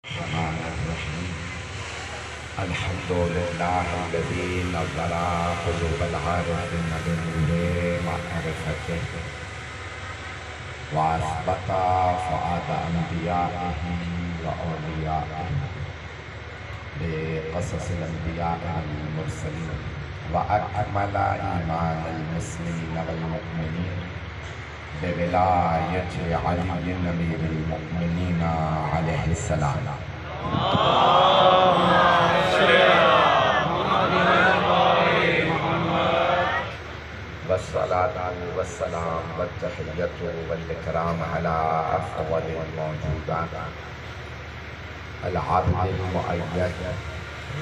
الرحمن الرحيم الحمد لله الذي نظر قلوب العارفين بنور معرفته وأثبت فؤاد أنبيائه وأوليائه بقصص الأنبياء والمرسلين وأكمل إيمان المسلمين والمؤمنين بولاية علي أمير المؤمنين عليه السلام والصلاة والسلام والتحية والإكرام على أفضل الموجودات العبد المؤيد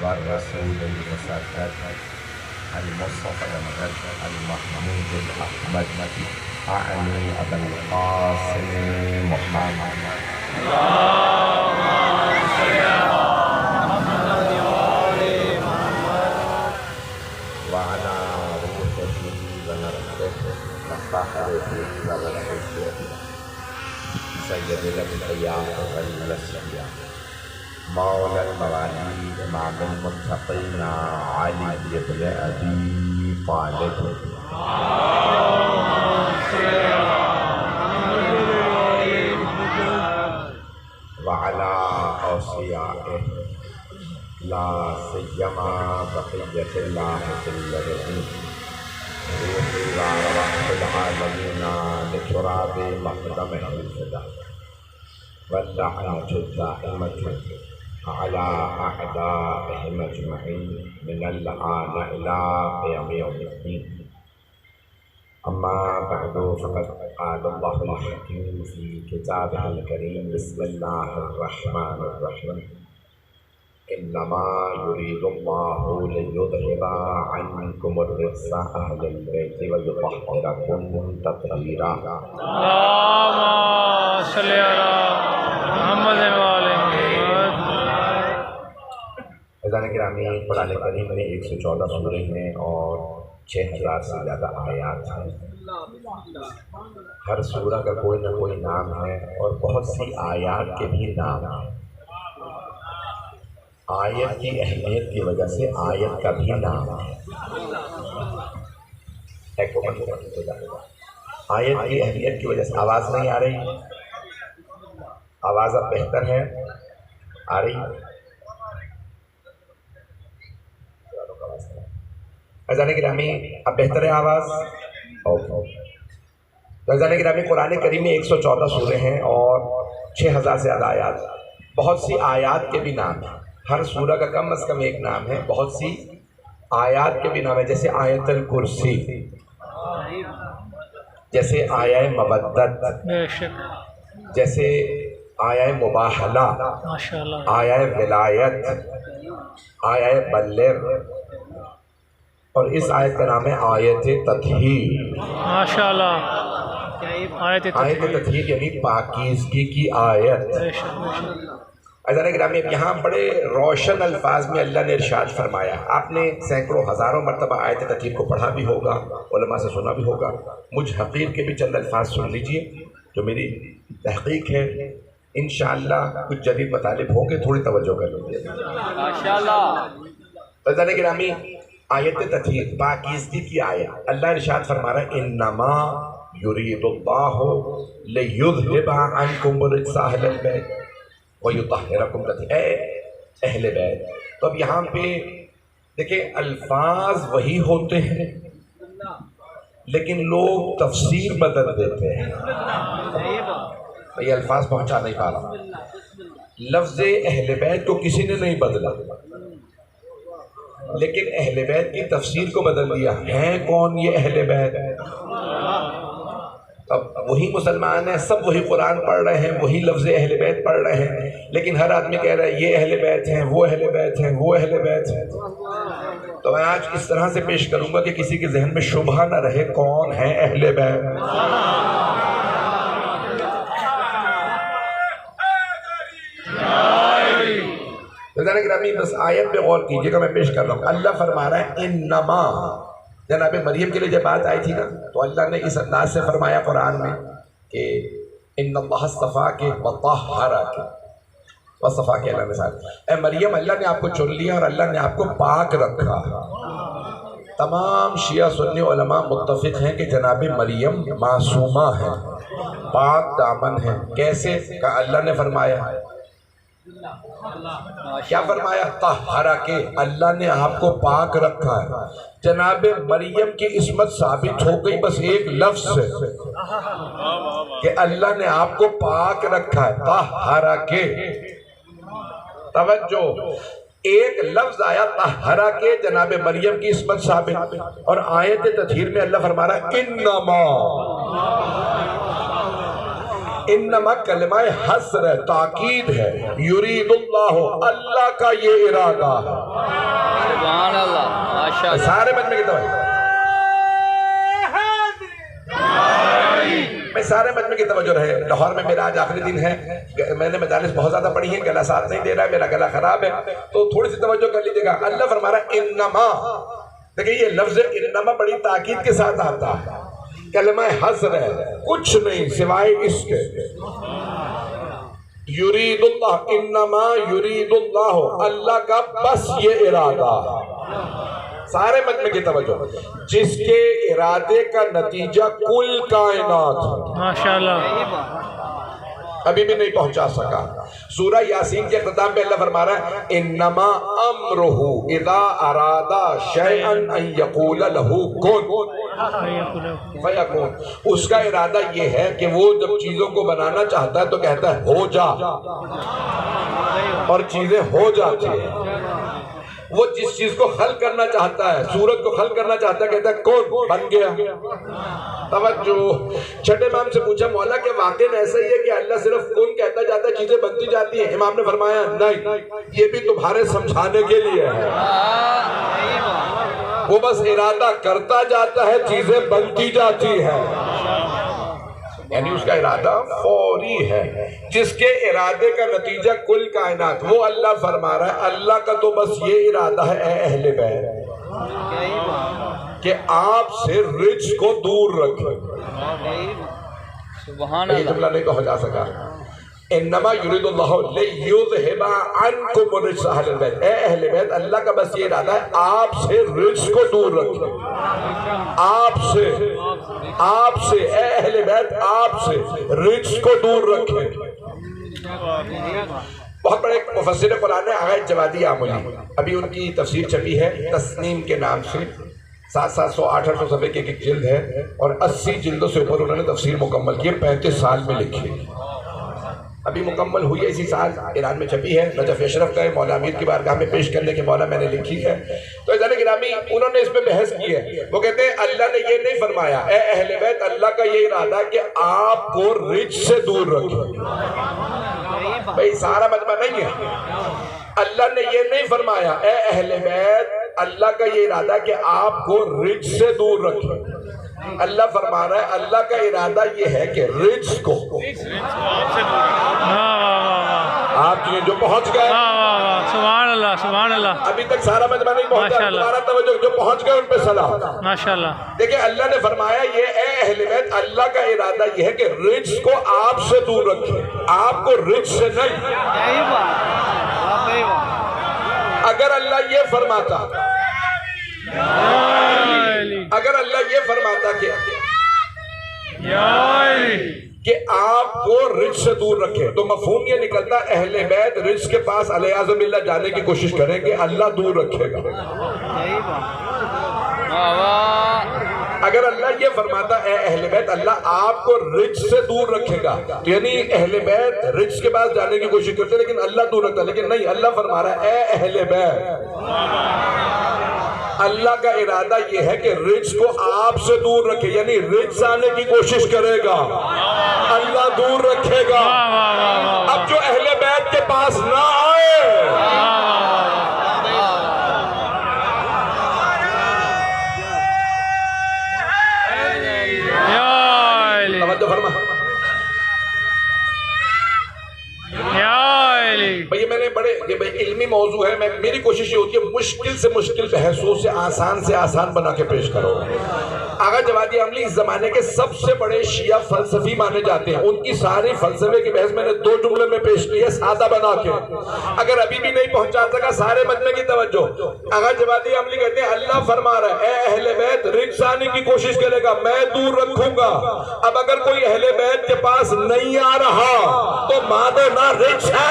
والرسول المسدد المصطفى المحمود الأحمد أعني أبا القاسم محمد وعلى روحه ونفسه وصحبه ونفسه سيد الأنبياء والأنبياء مولى الموالي إمام المتقين علي بن أبي طالب وعلى أوصيائه لا سيما بقية الله في الأرض روحي وأرواح العالمين لتراب مقدمه الفداء واللعنة الدائمة على أعدائهم أجمعين من الآن إلى قيام يوم الدين. أما بعد فقد قال الله الحكيم في كتابه الكريم بسم الله الرحمن الرحيم إنما يريد الله ليذهب عنكم الرجس أهل البيت ويطهركم تطهيرا. اللهم صل على محمد وعلى محمد. عزیزان گرامی، قرآن کریم میں 114 سورے ہیں اور 6000 سے زیادہ آیات ہیں. ہر سورہ کا کوئی نہ کوئی نام ہے اور بہت سی آیات کے بھی نام ہیں. آیت کی اہمیت کی وجہ سے آیت کا بھی نام ہے. آیت کی اہمیت کی وجہ سے آواز نہیں آ رہی؟ آواز اب بہتر ہے؟ آ رہی؟ عزیزان گرامی، اب بہتر ہے آواز؟ تو عزیزان گرامی، قرآن کریم میں 114 سورے ہیں اور 6000 سے زیادہ آیات. بہت سی آیات کے بھی نام ہیں. ہر سورہ کا کم از کم ایک نام ہے. بہت سی آیات کے بھی نام ہے، جیسے آیت الکرسی، جیسے آیہ مودت، جیسے آیہ مباہلہ، آیہ ولایت، آیہ بلغ، اور اس آیت کا نام ہے آیت تطہیر. ماشاءاللہ. آیت تطہیر یعنی پاکیزگی کی آیت. عزیزان گرامی، یہاں بڑے روشن الفاظ میں اللہ نے ارشاد فرمایا. آپ نے سینکڑوں ہزاروں مرتبہ آیت تطہیر کو پڑھا بھی ہوگا، علماء سے سنا بھی ہوگا. مجھ حقیر کے بھی چند الفاظ سن لیجئے جو میری تحقیق ہے. انشاءاللہ کچھ جدید مطالب ہوں گے، تھوڑی توجہ کر لیجئے. ماشاءاللہ. عزیزان گرامی، آیت تطہیر پاکیزگی کی آیت. اللہ ارشاد فرما رہا ہے انما یرید اللہ لیذھب عنکم الرجس اہل البیت ویطہرکم تطہیرا. اے اہل بیت. تو اب یہاں پہ دیکھیں، الفاظ وہی ہوتے ہیں لیکن لوگ تفسیر بدل دیتے ہیں. یہ الفاظ پہنچا نہیں پا رہا. لفظ اہل بیت کو کسی نے نہیں بدلا لیکن اہل بیت کی تفسیر کو بدل دیا. ہیں کون یہ اہل بیت؟ اب وہی مسلمان ہیں، سب وہی قرآن پڑھ رہے ہیں، وہی لفظ اہل بیت پڑھ رہے ہیں، لیکن ہر آدمی کہہ رہا ہے یہ اہل بیت ہیں، وہ اہل بیت ہیں، وہ اہل بیت ہیں. تو میں آج اس طرح سے پیش کروں گا کہ کسی کے ذہن میں شبہ نہ رہے کون ہے اہل بیت. گرامی، بس آیت پہ غور کیجئے گا، میں پیش کر رہا ہوں. اللہ فرما رہا ہے انما جناب مریم کے لیے جب بات آئی تھی نا تو اللہ نے اس انداز سے فرمایا قرآن میں کہ ان اللہ اصطفیٰ کے وطہرک، وصفا کے اللہ مثال، اے مریم اللہ نے آپ کو چن لیا اور اللہ نے آپ کو پاک رکھا۔ تمام شیعہ سنی علماء متفق ہیں کہ جناب مریم معصومہ ہیں، پاک دامن ہیں۔ کیسے؟ کہ اللہ نے فرمایا، کیا فرمایا؟ طہرہ کے، اللہ نے آپ کو پاک رکھا ہے۔ جناب مریم کی عصمت ثابت ہو گئی بس ایک لفظ سے، کہ اللہ نے آپ کو پاک رکھا ہے، طہرہ کے۔ توجہ، ایک لفظ آیا طہرہ کے، جناب مریم کی عصمت ثابت، اور آیت تطہیر میں اللہ فرما رہا ہے انما کلمہ حسر ہے، تاکید ہے، یرید اللہ، اللہ کا یہ ارادہ ہے۔ سبحان اللہ، ماشاءاللہ۔ سارے مجمع کی توجہ، میں سارے مجمع کی توجہ رہے۔ لاہور میں میرا آج آخری دن ہے، میں نے مجالس بہت زیادہ پڑھی ہیں، گلا ساتھ نہیں دے رہا ہے، میرا گلا خراب ہے، تو تھوڑی سی توجہ کر لیجیے گا۔ اللہ فرما رہا ہے انما، دیکھیں یہ لفظ انما بڑی تاکید کے ساتھ آتا ہے، کلمہ حسر ہے، کچھ نہیں سوائے اس کے۔ یرید اللہ، انما یرید اللہ، اللہ کا بس یہ ارادہ۔ سارے مجمع کی توجہ، جس کے ارادے کا نتیجہ کل کائنات ماشاءاللہ ابھی بھی نہیں پہنچا سکا۔ سورہ یاسین کے اختتام پہ اللہ فرما رہا ہے انما امرہ اذا اراد شیئا ان یقول لہ کن فیکون۔ اس کا ارادہ یہ ہے کہ وہ جب چیزوں کو بنانا چاہتا ہے تو کہتا ہے ہو جا، اور چیزیں ہو جاتی ہیں۔ وہ جس چیز کو خلق کرنا چاہتا ہے، سورج کو خلق کرنا چاہتا ہے، کہتا ہے کون بن گیا۔ توجہ، چھٹے امام سے پوچھا مولا کہ واقعی ایسا ہی ہے کہ اللہ صرف کون کہتا جاتا ہے چیزیں بنتی جاتی ہیں؟ امام نے فرمایا نہیں، یہ بھی تمہارے سمجھانے کے لیے ہے، وہ بس ارادہ کرتا جاتا ہے، چیزیں بنتی جاتی ہیں، یعنی اس کا ارادہ فوری ہے، جس کے ارادے کا نتیجہ کل کائنات۔ وہ اللہ فرما رہا ہے اللہ کا تو بس یہ ارادہ ہے اے اہل بیت کہ آپ سے رجس کو دور رکھیں۔ سبحان یہ اللہ، جملہ نہیں کہا جا سکا۔ انما یرید اللہ لیذھب عنکم الرجس اہل البیت، اے اہل بیت اللہ کا بس یہ ارادہ ہے آپ سے رجس کو دور رکھیں، آپ سے اے اہل بیت آپ سے رجس کو دور رکھیں۔ بہت بڑے مفسر قرآن ہے آغا جوادی آملی، ابھی ان کی تفسیر چھپی ہے تسنیم کے نام سے، 700-800 صفحے کی ایک جلد ہے، اور 80 جلدوں سے اوپر انہوں نے تفسیر مکمل کی ہے، 35 سال میں لکھی، ابھی مکمل ہوئی ہے، اسی سال ایران میں چھپی ہے، نجف اشرف کا ہے، مولا امیر کی بارگاہ میں پیش کرنے کے مولا میں نے لکھی ہے۔ تو عزیزان گرامی انہوں نے اس پہ بحث کی ہے، وہ کہتے ہیں اللہ نے یہ نہیں فرمایا اے اہل بیت اللہ کا یہ ارادہ ہے کہ آپ کو رجس سے دور رکھیں۔ بھئی سارا مجمع نہیں ہے، اللہ نے یہ نہیں فرمایا اے اہل بیت اللہ کا یہ ارادہ ہے کہ آپ کو رجس سے دور رکھیں۔ اللہ فرما رہا ہے اللہ کا ارادہ یہ ہے کہ رجس کو آپ جو پہنچ گئے، سبحان اللہ، سبحان اللہ، ابھی تک سارا مجمع نہیں پہنچا، تمہارا توجہ جو پہنچ گئے ان پہ سلام۔ ماشاءاللہ، دیکھیں اللہ نے فرمایا یہ اے اہل بیت اللہ کا ارادہ یہ ہے کہ رجس کو آپ سے دور رکھیں، آپ کو رجس سے نہیں۔ اگر اللہ یہ فرماتا کہ آپ کو رجس سے دور رکھیں تو مفہوم یہ نکلتا اہل بیت رجس کے پاس علیہ باللہ جانے کی کوشش کریں گے، اللہ دور رکھے گا۔ اگر اللہ یہ فرماتا اے اہل بیت اللہ آپ کو رجس سے دور رکھے گا تو یعنی اہل بیت رجس کے پاس جانے کی کوشش کرتے لیکن اللہ دور رکھتا، لیکن نہیں، اللہ فرما رہا ہے اے اہل بیت اللہ کا ارادہ یہ ہے کہ رجس کو آپ سے دور رکھے، یعنی رجس آنے کی کوشش کرے گا، اللہ دور رکھے گا۔ اب جو اہل بیت کے پاس نہ آئے، توجہ فرما۔ بھئی میں نے بڑے یہ علمی موضوع ہے، میری کوشش یہ ہوتی ہے مشکل سے مشکل بحثوں سے آسان بنا کے پیش کرو۔ آغا جوادی عملی اس زمانے کے سب سے بڑے شیعہ فلسفی مانے جاتے ہیں، ان کی ساری فلسفے کی بحث میں نے 2 جملے میں پیش کی ہے سادہ بنا کے، اگر ابھی بھی نہیں پہنچا سکا سارے مجمع کی توجہ۔ آغا جوادی عملی کہتے ہیں اللہ فرما رہا ہے اے اہل بیت رجس آنے کی کوشش کرے گا میں دور رکھوں گا، اب اگر کوئی اہل بیت کے پاس نہیں آ رہا تو مانو نہ رجس ہے۔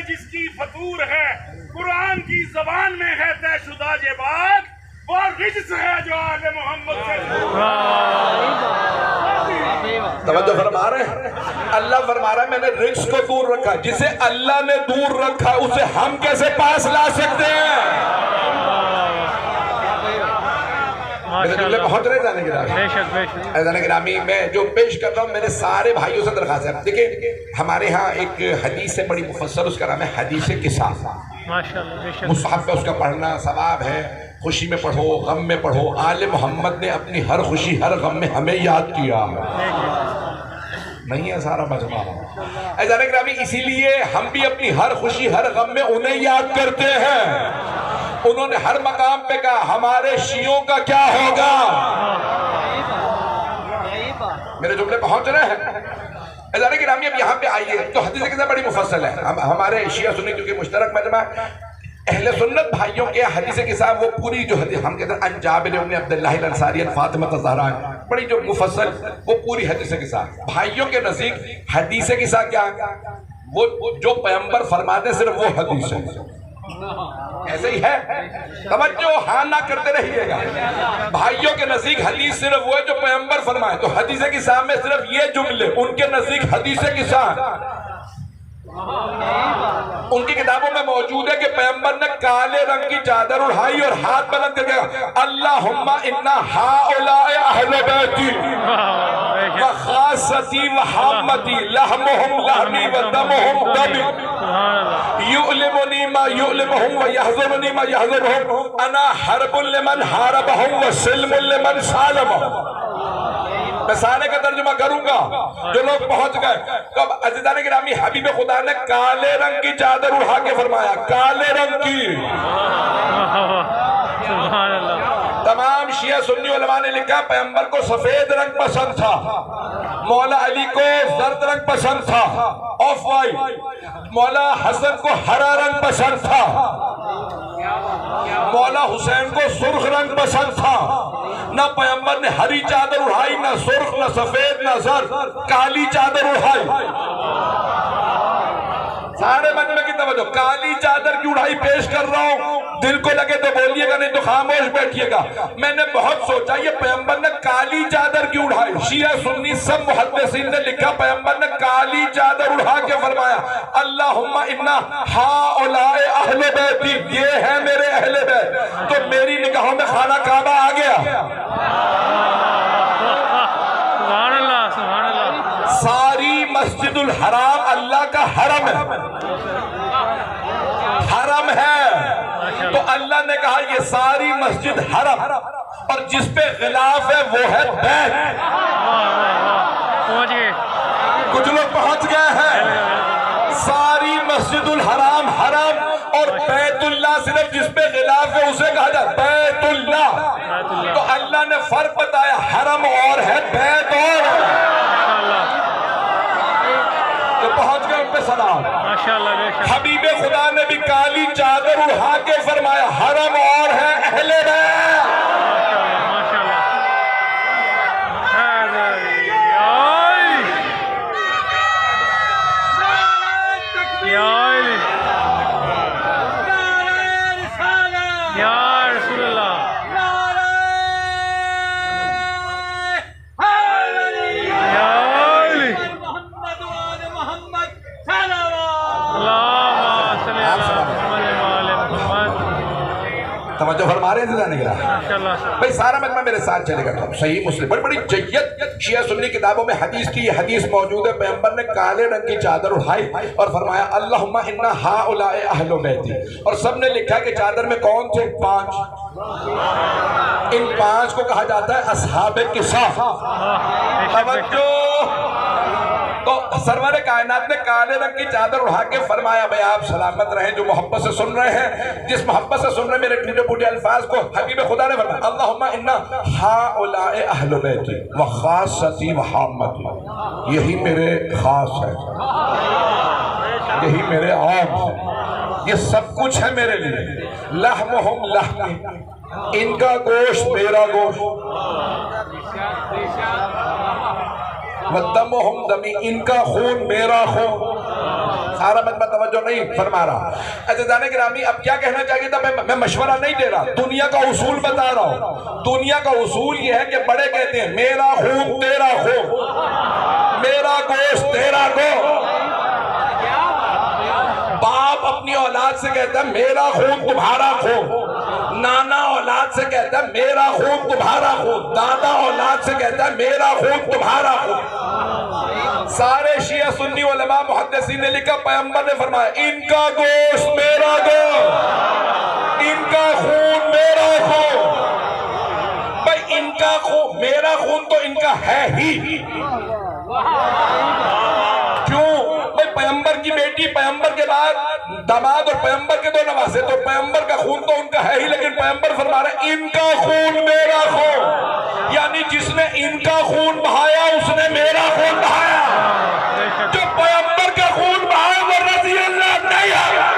جس کی فطور ہے قرآن کی زبان میں ہے طے شدہ یہ بات، وہ رجس ہے جو آل محمد سے توجہ فرما رہے ہیں؟ اللہ فرما رہا ہے میں نے رجس کو دور رکھا، جسے اللہ نے دور رکھا اسے ہم کیسے پاس لا سکتے ہیں؟ پہنچ رہے جانے کے گرامی میں جو پیش کرتا ہوں میرے سارے بھائیوں سے درخواست ہے، دیکھیں ہمارے ہاں ایک حدیث سے بڑی مفصل اس کا نام ہے حدیث قصاص، مصحف پہ اس کا پڑھنا ثواب ہے، خوشی میں پڑھو غم میں پڑھو، آل محمد نے اپنی ہر خوشی ہر غم میں ہمیں یاد کیا نہیں ہے سارا مجمع عزیزان گرامی، اسی لیے ہم بھی اپنی ہر خوشی ہر غم میں انہیں یاد کرتے ہیں۔ انہوں نے ہر مقام پہ کہا ہمارے شیعوں کا کیا ہوگا، میرے جملے پہنچ رہے ہیں؟ عزیزان گرامی اب یہاں پہ آئیے تو حدیث قصہ بڑی مفصل ہے، ہمارے شیعہ سنی کیونکہ مشترک مجمع اہل سنت بھائیوں کے حدیث قصہ وہ پوری جو حدیث ہم کہتے ہیں ان جابر بن عبداللہ الانصاری عن فاطمہ الزہرا بڑی جو مفصل وہ پوری حدیث قصہ بھائیوں کے نزدیک حدیث قصہ کیا وہ جو پیغمبر فرماتے ہیں صرف وہ حدیث ہے، ایسے ہی ہے، توجہ ہاں نہ کرتے رہیے گا۔ بھائیوں کے نزدیک حدیث صرف وہ ہے جو پیغمبر فرمائے، تو حدیث قصہ میں صرف یہ جملے ان کے نزدیک حدیث قصہ ان کی کتابوں میں موجود ہے کہ پیغمبر نے کالے رنگ کی چادر اڑائی اور ہاتھ بلند کر کے اللہم انا ہؤلاء اہل بیتی وخاصتی وحامتی لحمہم لحمی ودمہم دمی یؤلمنی ما یؤلمہم ویحضرنی ما یحضرہم انا حرب لمن حاربہم وسلم لمن سالمہم۔ میں سارے کا ترجمہ کروں گا جو لوگ پہنچ گئے تو اب عزیزان گرامی حبیب خدا نے کالے رنگ کی چادر اڑا کے فرمایا، کالے رنگ کی۔ تمام شیعہ سنی علماء نے لکھا پیغمبر کو سفید رنگ پسند تھا، مولا علی کو زرد رنگ پسند تھا آف وائٹ، مولا حسن کو ہرا رنگ پسند تھا، مولا حسین کو سرخ رنگ پسند تھا۔ نہ پیغمبر نے ہری چادر اڑائی، نہ سرخ، نہ سفید، نہ زرد، کالی چادر اڑائی۔ سارے مجمع کی توجہ، کالی چادر کی اڑائی پیش کر رہا ہوں، دل کو لگے تو بولیے گا نہیں تو خاموش بیٹھیے گا۔ میں نے بہت سوچا یہ پیغمبر نے کالی چادر کی اڑائی، شیعہ سنی سب محدثین نے لکھا پیغمبر نے کالی چادر اڑا کے فرمایا اللہم انا ہؤلاء اہل بیتی، یہ ہے میرے اہل بیت، تو میری نگاہوں میں خانہ کعبہ آ گیا۔ سبحان اللہ سبحان اللہ۔ ساری مسجد الحرام اللہ کا حرم ہے، حرم ہے، تو اللہ نے کہا یہ ساری مسجد حرم، اور جس پہ غلاف ہے وہ ہے بیت۔ پہنچ گئے، کچھ لوگ پہنچ گئے ہیں۔ ساری مسجد الحرام حرم اور بیت اللہ صرف جس پہ غلاف ہے اسے کہا جائے بیت اللہ، تو اللہ نے فرق بتایا حرم اور ہے بیت اور جو پہنچ گئے ان پہ سلام۔ حبیب خدا نے بھی کالی چادر اڑا کے فرمایا حرم اور ہے اہل بیت۔ توجہ فرما رہے ہیں نگران ماشاءاللہ بھائی سارا مجمع میرے ساتھ چلے گا. صحیح مسلم بڑی بڑی جید شیعہ سنی کتابوں میں حدیث کی یہ حدیث موجود ہے. پیغمبر نے کالے رنگ کی چادر اٹھائی اور فرمایا اللہم انا ہؤلاء اہل بیتی, اور سب نے لکھا کہ چادر میں کون تھے؟ 5. ان 5 کو کہا جاتا ہے اصحاب قصہ. توجہ. تو سرور کائنات نے کالے رنگ کی چادر اٹھا کے فرمایا بھئی آپ سلامت رہیں جو محبت سے سن رہے ہیں, جس محبت سے سن رہے ہیں میرے ٹھنڈے پوٹے الفاظ کو حبیب خدا نے فرمایا اللہم انا ہؤلاء اہل بیتی وخاصتی وحامتی, یہی میرے خاص ہے, یہی میرے عام ہے, یہ سب کچھ ہے میرے لیے. لحمہم لحمی, ان کا گوشت میرا گوشت, وَدَّمُهُمْ دَمِي, ان کا خون میرا خون. سارا مجمع توجہ نہیں فرما رہا. عزیزان گرامی اب کیا کہنا چاہیے تھا, میں مشورہ نہیں دے رہا, دنیا کا اصول بتا رہا ہوں. دنیا کا اصول یہ ہے کہ بڑے کہتے ہیں میرا خون تیرا خون, میرا گوشت تیرا گوشت. باپ اپنی اولاد سے کہتا ہے میرا خون تمہارا خون, نانا اولاد سے کہتا ہے میرا خون تمہارا خون, دادا اولاد سے کہتا ہے میرا خون تمہارا خون. سارے شیعہ سنی علماء محدثین نے لکھا پیغمبر نے فرمایا ان کا گوشت میرا گوشت, ان کا خون میرا خون. بھئی ان کا خون میرا خون تو ان کا ہے ہی. کیوں؟ بھئی پیغمبر کی بیٹی, پیغمبر کے بعد داماد اور پیغمبر کے 2 نواسے, تو پیغمبر کا خون تو ان کا ہے ہی, لیکن پیغمبر فرما رہے ہیں ان کا خون میرا خون, یعنی جس نے ان کا خون بہایا اس نے میرا خون بہایا. جو پیغمبر کا خون بہایا وہ رضی اللہ نہیں آیا.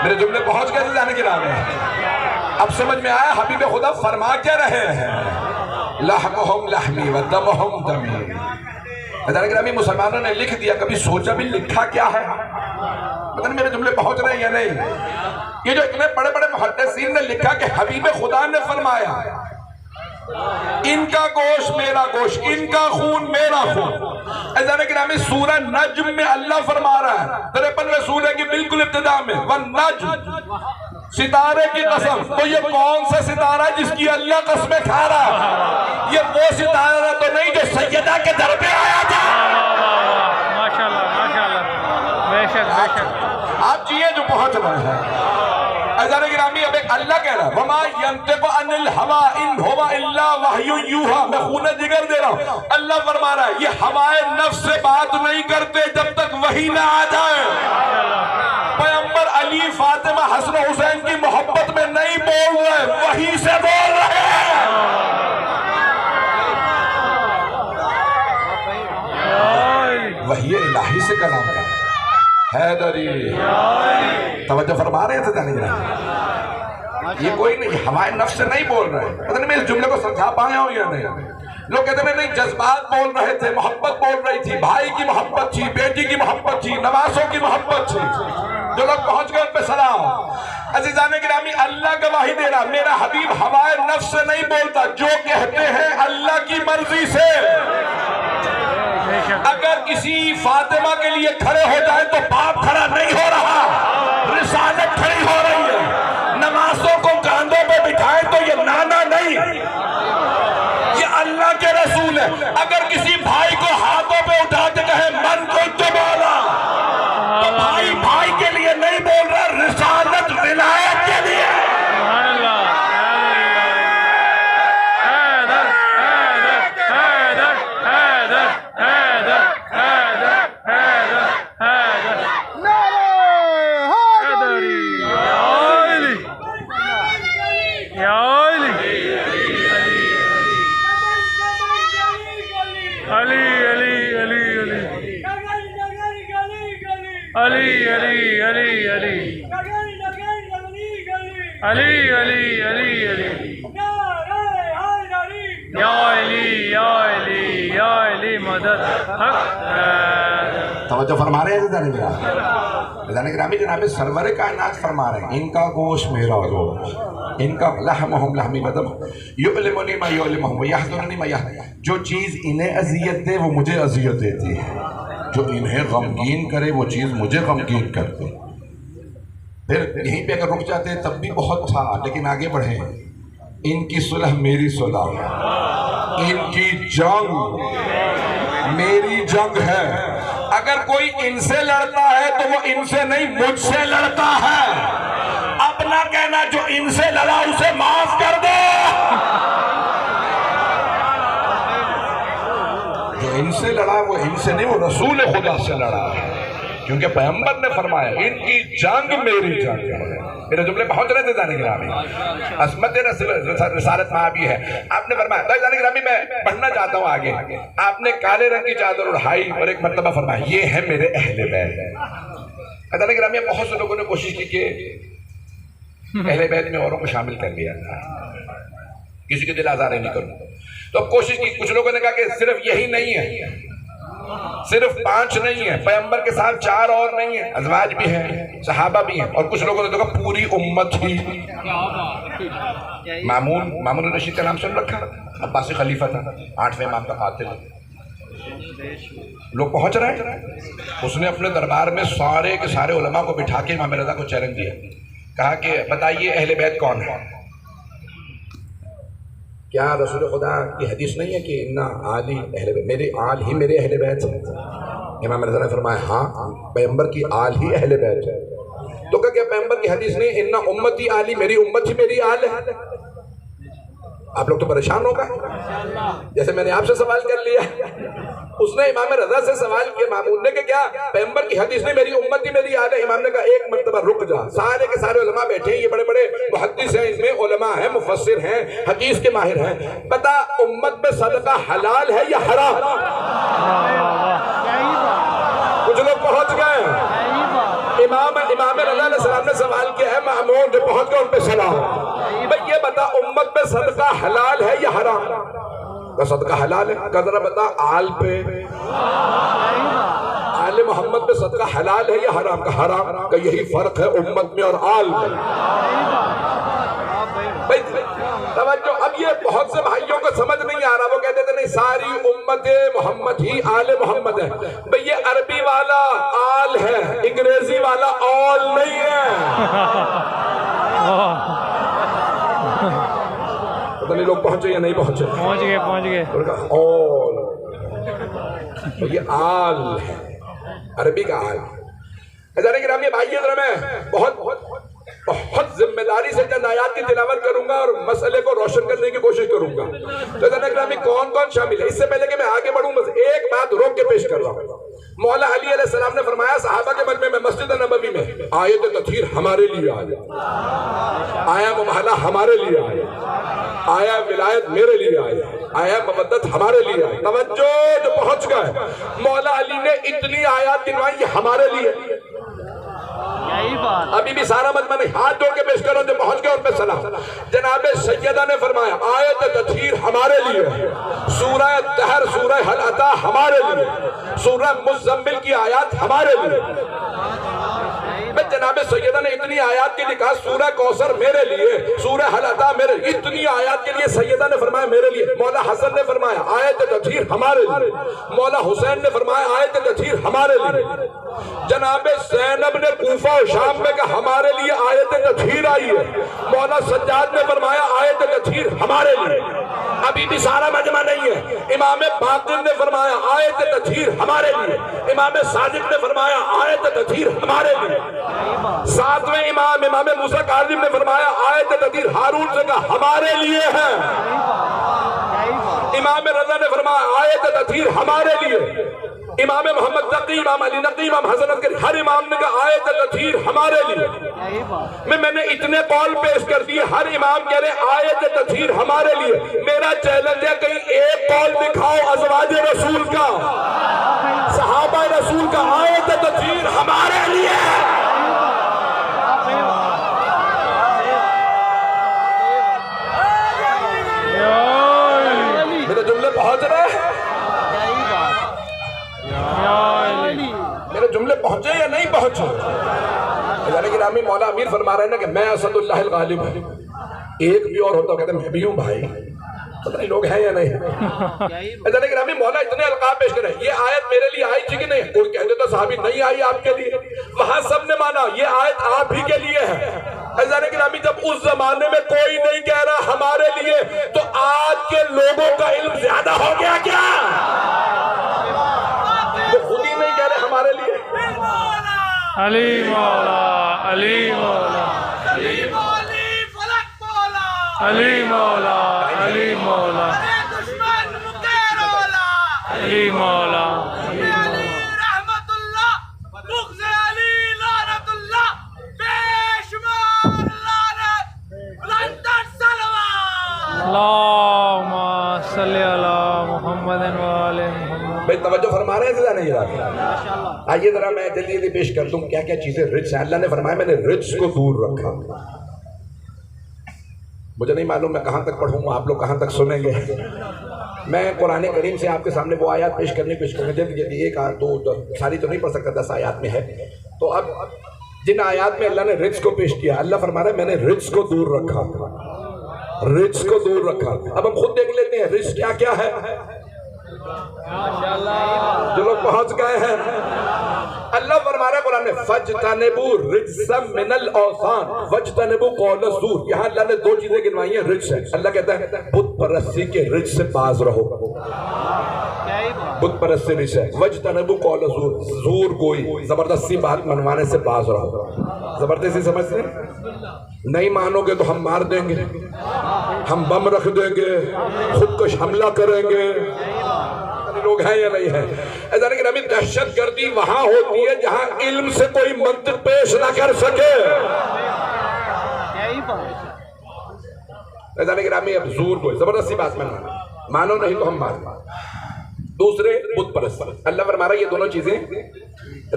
میرے جملے پہنچ گئے تھے جانے کے نام ہے. اب سمجھ میں آیا حبیب خدا فرما کیا رہے ہیں لحمہم لحمی ودمہم دمی. حضرت گرامی مسلمانوں نے لکھ دیا, کبھی سوچا بھی لکھا کیا ہے؟ پتہ نہیں میرے جملے پہنچ رہے ہیں یا نہیں. یہ جو اتنے بڑے بڑے محدثین نے لکھا کہ حبیب خدا نے فرمایا ان کا گوشت میرا گوشت, ان کا خون میرا خون. حضرت گرامی سورہ نجم میں اللہ فرما رہا ہے 53ویں سورہ کی بالکل ابتدا میں والنجم, ستارے کی قسم. تو یہ کون سا ستارہ جس کی اللہ قسمیں کھا رہا ہے؟ یہ وہ ستارہ تو نہیں جو سیدہ کے در پہ آیا تھا. ماشاءاللہ ماشاءاللہ, بے شک بے شک. آپ جیئے جو پہنچ رہے ہیں. عزیزان گرامی اب ایک اللہ کہہ رہا ہے وَمَا يَنْتِقُ عَنِ الْهَوَىٰ إِنْ هُوَ إِلَّا وَحْيٌ يُوحَىٰ. میں خون جگر دے رہا ہوں. اللہ فرما رہا ہے یہ ہوائے نفس سے بات نہیں کرتے جب تک وحی نہ آ جائے. پیغمبر علی فاطمہ حسن حسین کی محبت میں نہیں بول رہے, وحی سے بول رہے ہیں. وحی الہی سے کلام ہے. حیدری توجہ فرما رہے تھے جانے گرامی, یہ کوئی نہیں ہوائے نفس سے نہیں بول رہے. پتہ نہیں میں اس جملے کو سمجھا پایا ہوں یا نہیں. لوگ کہتے ہیں نہیں جذبات بول رہے تھے, محبت بول رہی تھی, بھائی کی محبت تھی, بیٹی کی محبت تھی, نواسوں کی محبت تھی. جو لوگ پہنچ گئے ان پہ سلام. عزیزان گرامی اللہ گواہی دے رہا میرا حبیب ہوائے نفس سے نہیں بولتا, جو کہتے ہیں اللہ کی مرضی سے. اگر کسی فاطمہ کے لیے کھڑے ہو جائے تو باپ کھڑا نہیں ہو رہا, رسالت کھڑی ہو رہی ہے. نمازوں کو کاندھوں پہ بٹھائے تو یہ نانا نہیں, یہ اللہ کے رسول ہے. اگر کسی بھائی کو ہاتھوں پہ اٹھا کے کہے من کو تو بولا, تو بھائی بھائی کے لیے نہیں بول رہا, رسالت ولایت کے لیے. علی علی علی علی علی علی علی علی یا علی یا علی یا علی مدد حق توجہ فرما رہے ہیں عزیزان گرامی، جناب سرور کائنات فرما رہے ہیں ان کا گوشت میرا گوشت، ان کا لحمہم لحمی، مطلب یعلمنی ما یعلمہم ویحزننی ما یحزننی، جو چیز انہیں اذیت دے وہ مجھے اذیت دیتی ہے، جو انہیں غمگین کرے وہ چیز مجھے غمگین کرتے۔ پھر یہیں پہ اگر رک جاتے تب بھی بہت تھا، لیکن آگے بڑھیں۔ ان کی صلح میری صلح، ان کی جنگ میری جنگ ہے، اگر کوئی ان سے لڑتا ہے تو وہ ان سے نہیں مجھ سے لڑتا ہے، اپنا کہنا جو ان سے لڑا اسے معاف کر دے، جو ان سے لڑا وہ ان سے نہیں، وہ رسول خدا سے لڑا ہے، کیونکہ پیغمبر نے فرمایا ان کی جنگ میری جنگ ہے۔ میرے جملے پہنچ رہے تھے جانے گرامی، عصمت رسالت میں بھی ہے۔ آپ نے فرمایا تو جانے گرامی میں پڑھنا چاہتا ہوں آگے، آپ نے کالے رنگ کی چادر اڑائی اور ایک مرتبہ فرمایا یہ ہے میرے اہل بیت۔ جانے گرامی بہت سے لوگوں نے کوشش کی کہ اہل بیت میں اوروں کو شامل کر لیا، کسی کے دل آزارے نہیں کروں، تو اب کوشش کی، کچھ لوگوں نے کہا کہ صرف یہی نہیں ہے، صرف 5 نہیں ہے، پیغمبر کے ساتھ 4 اور نہیں ہیں، ازواج بھی ہیں، صحابہ بھی ہیں، اور کچھ لوگوں نے کہا پوری امت ہی۔ مامون الرشید کا نام سن رکھا، عباسی خلیفہ تھا، 8ویں امام کا قاتل، لوگ پہنچ رہے ہیں۔ اس نے اپنے دربار میں سارے کے سارے علماء کو بٹھا کے امام رضا کو چیلنج دیا، کہا کہ بتائیے اہل بیت کون ہے؟ کیا رسول خدا کی حدیث نہیں ہے کہ انا آلی اہل بیت، میرے آل ہی میرے اہل بیت ہے؟ امام رضا نے فرمایا ہاں، پیغمبر کی آل ہی اہل بیت ہے۔ تو کہا کہ پیغمبر کی حدیث نہیں انا امتی آلی، میری امت ہی میری آل ہے؟ آپ لوگ تو پریشان ہو گئے، جیسے میں نے آپ سے سوال کر لیا، اس نے امام رضا سے سوال کیا مامون نے کہ کیا پیغمبر کی حدیث نے میری امت ہی میری آل ہے؟ امام نے کہا ایک مرتبہ رک جا، سارے کے سارے علماء بیٹھے ہیں، یہ بڑے بڑے محدث ہیں، اس میں علماء ہیں، مفسر ہیں، حدیث کے ماہر ہیں، بتا امت میں صدقہ حلال ہے یا حرام؟ کچھ لوگ پہنچ گئے، امام رضا علیہ السلام نے سوال کیا ہے، مامون نے پہنچ گئے ان پہ سلام، بھئی یہ بتا امت میں صدقہ حلال ہے یا حرام؟ کا صدقہ حلال ہے، کا ذرا بتا آل پہ، آل محمد پہ صدقہ حلال ہے یا حرام؟ کا حرام، کا یہی فرق ہے امت میں اور آل میں۔ توجہ، اب یہ بہت سے بھائیوں کو سمجھ نہیں آ رہا، وہ کہتے تھے نہیں ساری امت محمد ہی آل محمد ہے، بھئی یہ عربی والا آل ہے، انگریزی والا آل نہیں ہے۔ پتہ نہیں لوگ پہنچے یا نہیں پہنچے؟ پہنچ گئے۔ آل، یہ آل ہے، عربی کا آل۔ حضرت گرامی بھائی ذرا میں بہت ذمہ داری سے چند آیات کی تلاوت کروں گا اور مسئلے کو روشن کرنے کی کوشش کروں گا۔ تو حضرت گرامی کون کون شامل ہے؟ اس سے پہلے کہ میں آگے بڑھوں بس ایک بات روک کے پیش کر رہا ہوں۔ مولا علی علیہ السلام نے فرمایا صحابہ کے مجمع میں مسجد نبوی میں آیت تطہیر ہمارے لیے آیا، آیا مباہلہ ہمارے لیے آیا، آیا ولایت میرے لیے آیا، آیا مودت ہمارے لیے آیا۔ توجہ، جو پہنچ گئے، مولا علی نے اتنی آیات گنوائی یہ ہمارے لیے۔ ابھی بھی سارا مجمع نہیں، ہاتھ جوڑ کے پیش کرو جو پہنچ گئے ان پہ سلام۔ جناب سیدہ نے فرمایا آیت تطہیر ہمارے لیے، سورہ دہر، سورہ حل عطا ہمارے لیے، سورہ مزمل کی آیات ہمارے لیے۔ جناب سیدہ نے اتنی آیات کے لکھا، سورہ کوثر میرے لیے، سورہ حل عطا میرے لیے، اتنی آیات کے لیے سیدہ نے فرمایا میرے لیے۔ مولا حسن نے فرمایا آیت تطہیر ہمارے لیے، مولا حسین نے فرمایا آیت تطہیر ہمارے لیے۔ جناب زینب نے کوفہ و شام میں کہا ہمارے لیے آیت تطہیر آئی ہے، مولا سجاد نے فرمایا آیت تطہیر ہمارے لیے۔ ابھی بھی سارا مجمع نہیں ہے، امام باقر نے فرمایا آیت تطہیر ہمارے لیے، امام صادق نے فرمایا آیت تطہیر ہمارے لیے۔ 7ویں امام موسیٰ کاظم نے فرمایا آیت تطہیر ہارون سے کہا ہمارے لیے ہے۔ امام رضا نے فرمایا آیت تطہیر ہمارے لیے۔ امام محمد تقی، امام علی نقی، امام حسن عسکری، ہر امام نے کہا آیت تطہیر ہمارے لیے۔ میں نے اتنے قول پیش کر دیے، ہر امام کہہ رہے آیت تطہیر ہمارے لیے۔ میرا چیلنج ہے کہیں ایک قول دکھاؤ ازواج رسول کا، صحابہ رسول کا آیت تطہیر ہمارے لیے۔ پہنچے یا نہیں پہنچے؟ یعنی گرامی مولا امیر فرما رہے ہیں نا کہ میں اسد اللہ الغالب ہوں. ایک بھی اور ہوتا کہتے ہیں میں بھی ہوں بھائی. پتہ نہیں لوگ ہیں یا نہیں. یعنی گرامی مولا اتنے القاب پیش کرے. یہ آیت میرے لیے آئی تھی کہ نہیں؟ کوئی کہہ دیتا صحابی نہیں آئی آپ کے لیے. وہاں سب نے مانا یہ آیت آپ ہی کے لیے ہے. عزیزان گرامی جب اس زمانے میں کوئی نہیں کہہ رہا ہمارے لیے تو آج کے لوگوں کا علم زیادہ ہو گیا کیا؟ وہ خود ہی نہیں کہہ رہے ہمارے لیے. علی مولا علی مولا علی مولی فلک مولا علی مولا علی مولا دشمن مکیر والا علی مولا علی رحمت اللہ بغض علی لعنت اللہ بے شمار لعنت لندن صلوات. اللہم صلی علی محمد و آل محمد. بھئی توجہ فرما رہے ہیں زیادہ نہیں جاتے. آئیے ذرا میں جلدی جلدی پیش کر دوں کیا کیا چیزیں رجس ہیں. اللہ نے فرمایا میں نے رجس کو دور رکھا. مجھے نہیں معلوم میں کہاں تک پڑھوں گا, آپ لوگ کہاں تک سنیں گے. میں قرآن کریم سے آپ کے سامنے وہ آیات پیش کرنے کی کوشش کروں گا. جلدی جلدی ایک آیت دو ساری تو نہیں پڑھ سکتا, 10 آیات میں ہے. تو اب جن آیات میں اللہ نے رجس کو پیش کیا, اللہ فرما رہا ہے میں نے رجس کو دور رکھا. رجس کو دور رکھا. اب ہم خود دیکھ لیتے ہیں رجس کیا کیا ہے. جو لوگ پہنچ گئے ہیں, اللہ فرما رہا ہے قرآن میں فَاجْتَنِبُوا رِجْسًا مِنَ الْأَوْثَانِ وَاجْتَنِبُوا قَوْلَ الزُّورِ. یہاں اللہ نے 2 چیزیں گنوائی ہیں رجس ہے. اللہ کہتا ہے بت پرستی کے رجس سے باز رہو. بت پرستی رجس ہے. وَاجْتَنِبُوا قَوْلَ الزُّورِ, زور گوئی زبردستی بات منوانے سے باز رہو. زبردستی سمجھتے ہیں نہیں مانو گے تو ہم مار دیں گے, ہم بم رکھ دیں گے, خودکش حملہ کریں گے. لوگ ہیں یا نہیں ہیں؟ ایسا کہ ہمیں دہشت گردی وہاں ہوتی ہے جہاں علم سے کوئی منطق پیش نہ کر سکے. ایسا کہ ہمیں اب زور کوئی زبردستی بات مانو نہیں تو ہم مانو. دوسرے بت پرست. اللہ فرما رہا ہے یہ دونوں چیزیں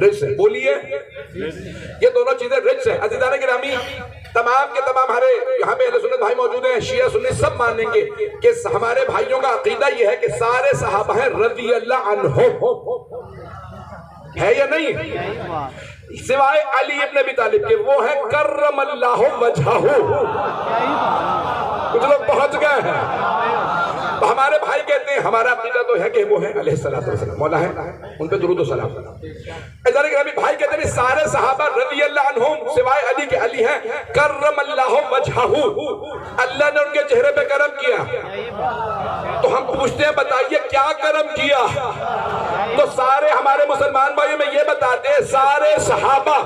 رجس ہیں. بولیے یہ دونوں چیزیں رجس ہیں. عزیزان گرامی تمام کے تمام ہمارے یہاں پہ اہل سنت بھائی موجود ہیں, شیعہ سنی سب مانیں گے کہ ہمارے بھائیوں کا عقیدہ یہ ہے کہ سارے صحابہ ہیں رضی اللہ عنہم, ہے یا نہیں؟ سوائے علی ابن ابی طالب کے, وہ ہیں کرم اللہ وجہہ. کچھ لوگ پہنچ گئے ہیں. تو ہمارے بھائی کہتے ہیں ہمارا عقیدہ تو ہے کہ وہ ہیں علیہ السلام, مولا ہے ان پہ درود و سلام. ایسا کہ بھائی کہتے ہیں سارے صحابہ رضی اللہ عنہم سوائے علی کے علی ہیں کرم اللہ وجہہ, اللہ نے ان کے چہرے پہ کرم کیا. تو ہم پوچھتے ہیں بتائیے کیا کرم کیا؟ تو سارے ہمارے مسلمان بھائیوں میں یہ بتاتے ہیں سارے صحابہ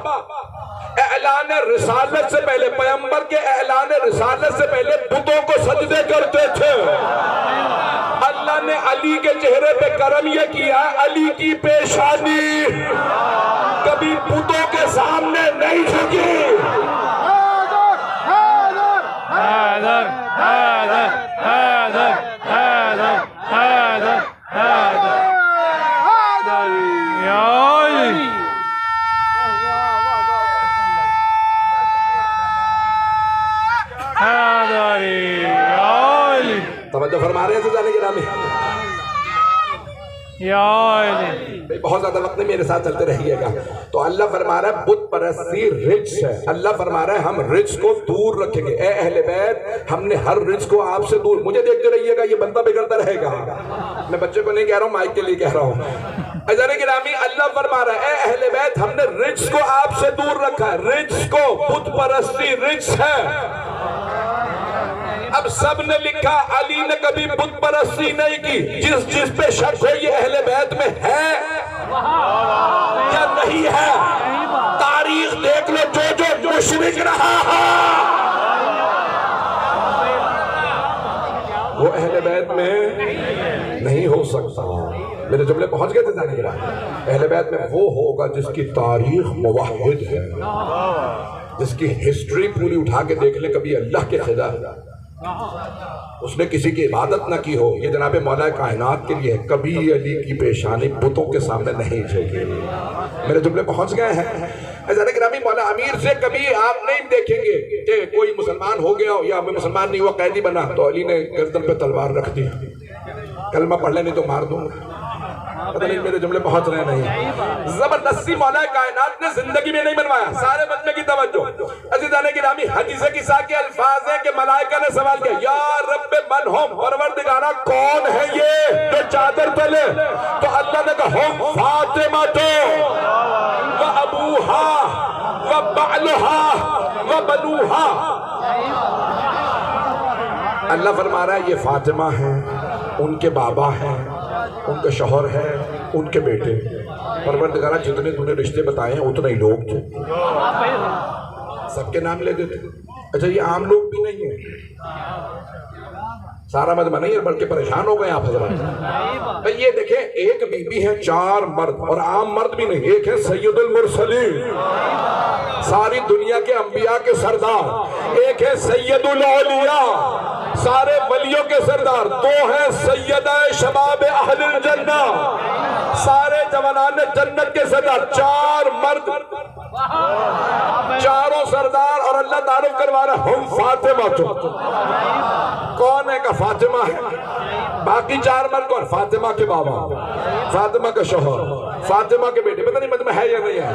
اعلان رسالت سے پہلے, پیغمبر کے اعلان رسالت سے پہلے بتوں کو سجدے کرتے تھے. اللہ نے علی کے چہرے پہ کرم یہ کیا, علی کی پیشانی کبھی بتوں کے سامنے نہیں جھکی. حیدر حیدر حیدر حیدر حیدر حیدر یا علی حیدری یا علی. توجہ فرما رہے ہیں جانے کے نامی یا علی. بہت زیادہ وقت نہیں, میرے ساتھ چلتے رہیے گا. تو اللہ فرما رہا ہے بت پرستی رجس ہے. اللہ فرما رہا ہے ہم رجس کو دور رکھیں گے. اے اہل بیت ہم نے ہر رجس کو آپ سے دور. مجھے دیکھتے رہیے گا, یہ بندہ بگڑتا رہے گا. میں بچے کو نہیں کہہ رہا ہوں, مائک کے لیے کہہ رہا ہوں. عزیزان گرامی اللہ فرما رہا ہے اے اہل بیت ہم نے رجس کو آپ سے دور رکھا ہے. رجس کو بت پرستی رجس ہے. اب سب نے لکھا علی نے کبھی بت پرستی نہیں کی. جس پہ شک ہے یہ اہل بیت میں ہے یا نہیں ہے, تاریخ دیکھ لو. جو مشرک رہا ہے وہ اہل بیت میں نہیں ہو سکتا. میرے جملے پہنچ گئے تھے جانے کے بعد. اہل بیت میں وہ ہوگا جس کی تاریخ موحد ہے, جس کی ہسٹری پوری اٹھا کے دیکھ لیں, کبھی اللہ کے خلاف اس نے کسی کی عبادت نہ کی ہو. یہ جناب مولا کائنات کے لیے کبھی علی کی پیشانی بتوں کے سامنے نہیں جھکی. میرے جملے پہنچ گئے ہیں. عزیزان گرامی مولا امیر سے کبھی آپ نہیں دیکھیں گے کہ کوئی مسلمان ہو گیا ہو یا مسلمان نہیں ہوا قیدی بنا تو علی نے گردن پہ تلوار رکھ دی, کلمہ پڑھ لے نہیں تو مار دوں گا. پتہ نہیں میرے جملے پہنچ رہے نہیں. زبردستی مولا کائنات نے زندگی میں نہیں بنوایا. سارے مجمع کی توجہ. عزیزان گرامی حدیث قصہ کے الفاظ ہیں کہ ملائکہ نے سوال کیا یا رب من ہم، پروردگارہ کون ہے یہ جو چادر تلے؟ تو اللہ نے کہا ہم فاطمہ تو و ابوہا و بعلہا و بنوہا. اللہ فرما رہا ہے یہ فاطمہ ہیں، ان کے بابا ہیں، ان کا شوہر ہے، ان کے بیٹے. پروردگارہ جتنے تو نے رشتے بتائے ہیں اتنے ہی لوگ تھے، سب کے نام لے دیتے. اچھا یہ عام لوگ بھی نہیں ہیں، سارا مجمع نہیں ہے بلکہ پریشان ہو گئے آپ حضرات. بھئی یہ دیکھیں ایک بی بی ہے، 4 مرد، اور عام مرد بھی نہیں. ایک ہے سید المرسلین، ساری دنیا کے انبیاء کے سردار. ایک ہے سید الاولیاء، سارے ولیوں کے سردار. 2 ہیں سیدہ شباب اہل الجنہ، سارے جوانان جنت کے سردار. 4 مرد، چاروں سردار. اور اللہ تعارف کروا رہا ہم فاطمہ تو. کون ہے کہ فاطمہ ہے؟ باقی 4 مرد کون؟ فاطمہ کے بابا، فاطمہ کا شوہر، فاطمہ کے بیٹے. پتہ نہیں مجمع ہے یا نہیں ہے.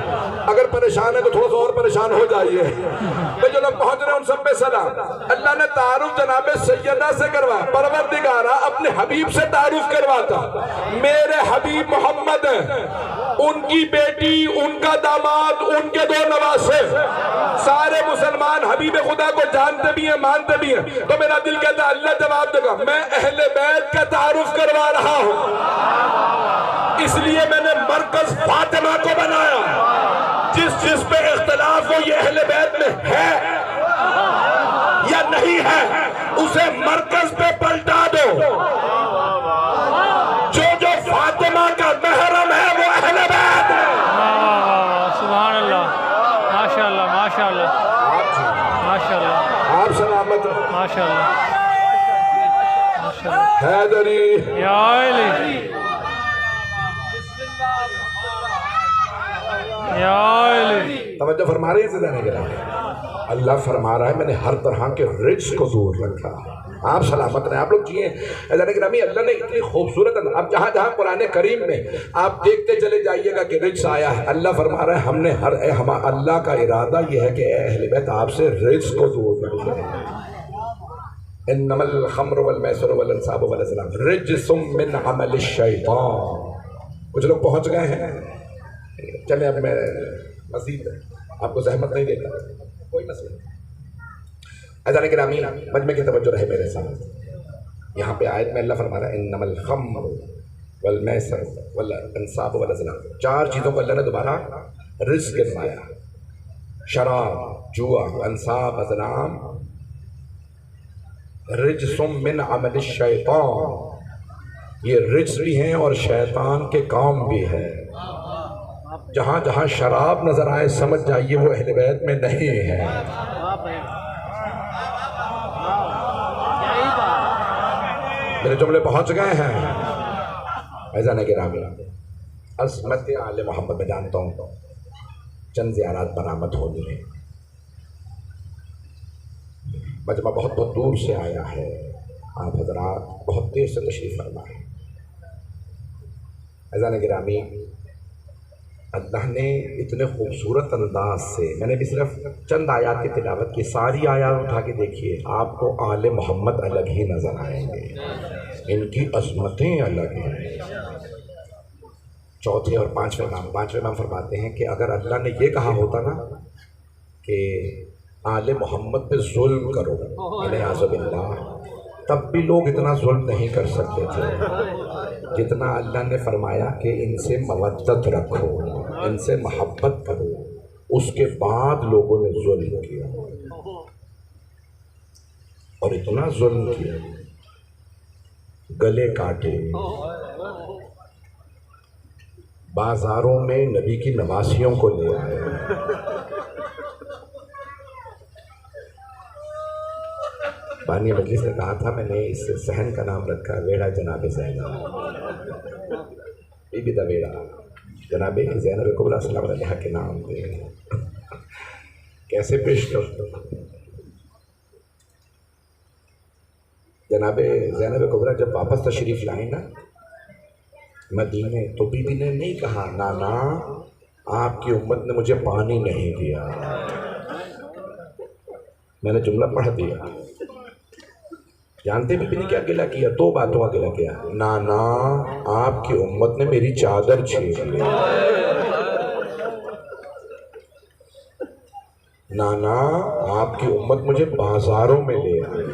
اگر پریشان ہے تو تھوڑا سا اور پریشان ہو جائیے. تو جو لوگ پہنچ رہے ہیں ان سب پہ سلام. اللہ نے تعارف جناب سیدہ سے کروایا. پروردگارہ اپنے حبیب سے تعارف کرواتا. میرے حبیب محمد ہیں، ان کی بیٹی، ان کا داماد، ان کے 2 نواسے. سارے مسلمان حبیب خدا کو جانتے بھی ہیں، مانتے بھی ہیں. تو میرا دل کہتا ہے اللہ جواب دے گا میں اہل بیت کا تعارف کروا رہا ہوں. اس لیے میں نے مرکز فاطمہ کو بنایا. جس پہ اختلاف ہو یہ اہل بیت میں ہے یا نہیں ہے اسے مرکز پہ پلٹا دو. جو فاطمہ کا محرم ہے وہ اہل بیت ہے. سبحان اللہ، ماشاء اللہ ماشاء اللہ ماشاء اللہ. آپ سلامت ماشاء اللہ حیدری یا علی یا علی. توجہ فرما رہی ہے زیادہ نہیں. اللہ فرما رہا ہے میں نے ہر طرح کے رجس کو دور رکھا. آپ سلامت رہیں، آپ لوگ جیئیں. گرامی اللہ نے اتنی خوبصورت اب جہاں جہاں قرآن کریم میں آپ دیکھتے چلے جائیے گا کہ رجس آیا ہے. اللہ فرما رہا ہے ہم نے اللہ کا ارادہ یہ ہے کہ اے اہل بیت آپ سے رجس کو دور رکھا ہے. انما الخمر والمیسر والانصاب والازلام رجس من عمل الشیطان. کچھ لوگ پہنچ گئے ہیں. چلیں اب میں مزید آپ کو زحمت نہیں دیتا، کوئی مسئلہ نہیں. عزیزان گرامی مجمع کی توجہ رہے میرے ساتھ. یہاں پہ آیت میں اللہ فرما رہا ہے انما الخمر والمیسر والانصاب والازلام. 4 چیزوں کو اللہ نے دوبارہ رزق گنوایا. شراب، جوا، انصاب، ازلام. رجس من عمل الشیطان، یہ رجس بھی ہیں اور شیطان کے کام بھی ہے. جہاں جہاں شراب نظر آئے سمجھ جائیے وہ اہل بیت میں نہیں ہے. میرے جملے پہنچ گئے ہیں. عزیزان گرامی عظمت آل محمد میں جانتا ہوں چند زیارات برآمد ہونی ہیں. مجمع بہت بہت دور سے آیا ہے. آپ حضرات بہت دیر سے تشریف فرما ہے. عزیزان گرامی اللہ نے اتنے خوبصورت انداز سے، میں نے بھی صرف چند آیات کی تلاوت کی، ساری آیات اٹھا کے دیکھیے آپ کو آل محمد الگ ہی نظر آئیں گے. ان کی عظمتیں الگ ہیں. 4 اور 5 امام فرماتے ہیں کہ اگر اللہ نے یہ کہا ہوتا نا کہ آل محمد پہ ظلم کرو اعوذ باللہ، تب بھی لوگ اتنا ظلم نہیں کر سکتے تھے جتنا اللہ نے فرمایا کہ ان سے مودت رکھو، ان سے محبت کرو. اس کے بعد لوگوں نے ظلم کیا اور اتنا ظلم کیا گلے کاٹے. بازاروں میں نبی کی نواسیوں کو لے آئے. بانی مجلس نے کہا تھا میں نے اس صحن کا نام رکھا ویڑا جناب زینب، بی بی دا ویڑا جناب زینب کبریٰ سلام علیہ کے نام دے. کیسے پیش کرتے جناب زینب کبریٰ جب واپس تشریف لائیں نا مدینے تو بی بی نے نہیں کہا نانا آپ کی امت نے مجھے پانی نہیں دیا، میں نے جملہ پڑھ دیا. جانتے بی بی نے کیا گلہ کیا؟ دو باتوں کا گلہ کیا. نانا آپ کی امت نے میری چادر چھین لی، نانا آپ کی امت مجھے بازاروں میں لے آئی.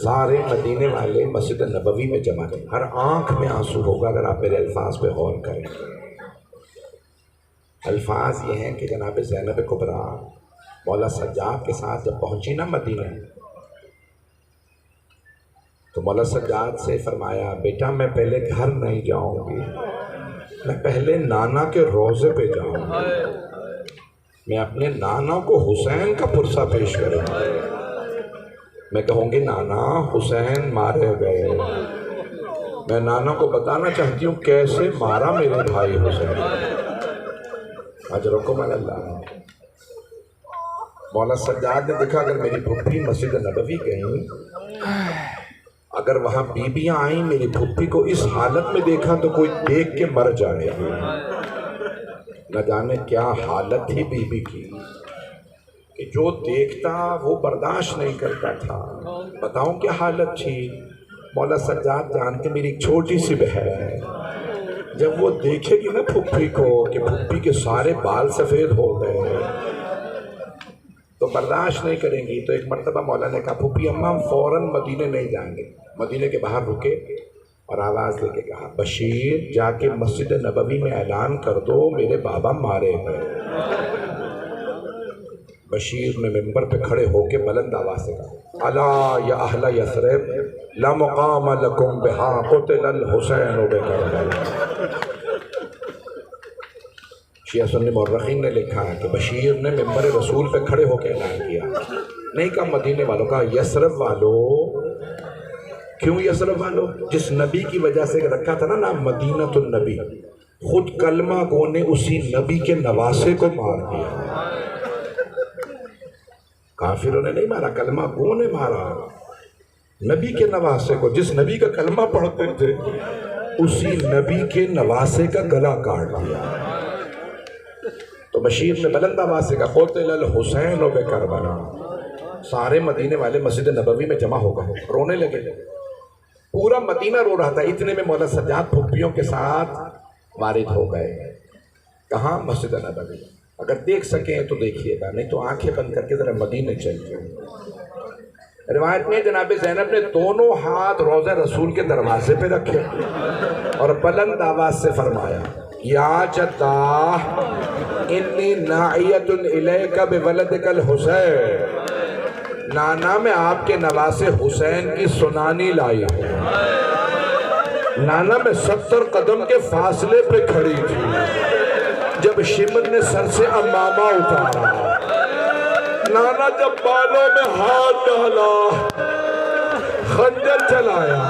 سارے مدینے والے مسجد نبوی میں جمع تھے. ہر آنکھ میں آنسو ہوگا اگر آپ میرے الفاظ پہ غور کریں. الفاظ یہ ہیں کہ جناب زینب کبریٰ مولا سجاد کے ساتھ جب پہنچی نا مدینہ تو مولا سجاد سے فرمایا بیٹا میں پہلے گھر نہیں جاؤں گی، میں پہلے نانا کے روضے پہ جاؤں گی، میں اپنے نانا کو حسین کا پرسہ پیش کروں گی، میں کہوں گی نانا حسین مارے گئے، میں نانا کو بتانا چاہتی ہوں کیسے مارا میرے بھائی حسین. اجرکم اللہ. مولا سجاد نے دیکھا اگر میری پھپھی مسجد نبوی گئیں، اگر وہاں بیبیاں آئیں میری پھپھی کو اس حالت میں دیکھا تو کوئی دیکھ کے مر جائے گا. نہ جانے کیا حالت تھی بیبی کی کہ جو دیکھتا وہ برداشت نہیں کرتا تھا. بتاؤں کیا حالت تھی. مولا سجاد جانتے میری ایک چھوٹی سی بہن ہے، جب وہ دیکھے گی نا پھپھی کو کہ پھپھی کے سارے بال سفید ہو گئے تو برداشت نہیں کریں گی. تو ایک مرتبہ مولا نے کہا پھپھی اماں ہم فوراً مدینے نہیں جائیں گے. مدینے کے باہر رکے اور آواز لے کے کہا بشیر جا کے مسجد نبوی میں اعلان کر دو میرے بابا مارے گئے. بشیر نے ممبر پہ کھڑے ہو کے بلند آواز سے کہا الا یا اہل یثرب لا مقام لکم بہا قتل الحسین بکربلا. شیعہ سنی مورخین نے لکھا ہے کہ بشیر نے ممبر رسول پہ کھڑے ہو کے اعلان کیا. نہیں کہا مدینے والوں کا، یثرب والو. کیوں یثرب والو؟ جس نبی کی وجہ سے رکھا تھا نا نام مدینۃ النبی، خود کلمہ گو نے اسی نبی کے نواسے کو مار دیا. کافروں نے نہیں مارا، کلمہ گو نے مارا نبی کے نواسے کو. جس نبی کا کلمہ پڑھتے تھے اسی نبی کے نواسے کا گلا کاٹ دیا. تو بشیر نے بلند آواز سے کہا قتل الحسین بکربلا. سارے مدینے والے مسجد نبوی میں جمع ہو گئے، رونے لگے. پورا مدینہ رو رہا تھا. اتنے میں مولا سجاد پھپھیوں کے ساتھ وارد ہو گئے. کہاں؟ مسجد نبوی. اگر دیکھ سکیں تو دیکھیے گا، نہیں تو آنکھیں بند کر کے ذرا مدینے چلیے. روایت میں جناب زینب نے دونوں ہاتھ روضہ رسول کے دروازے پہ رکھے اور بلند آواز سے فرمایا یا جدہ انی ناعیۃ الیک بولدک الحسین. نانا میں آپ کے نواسے حسین کی سنانی لائی ہوں. نانا میں 70 قدم کے فاصلے پہ کھڑی تھی جب شمر نے سر سے امامہ اتارا. نانا جب بالوں میں ہاتھ ڈالا، خنجر چلایا،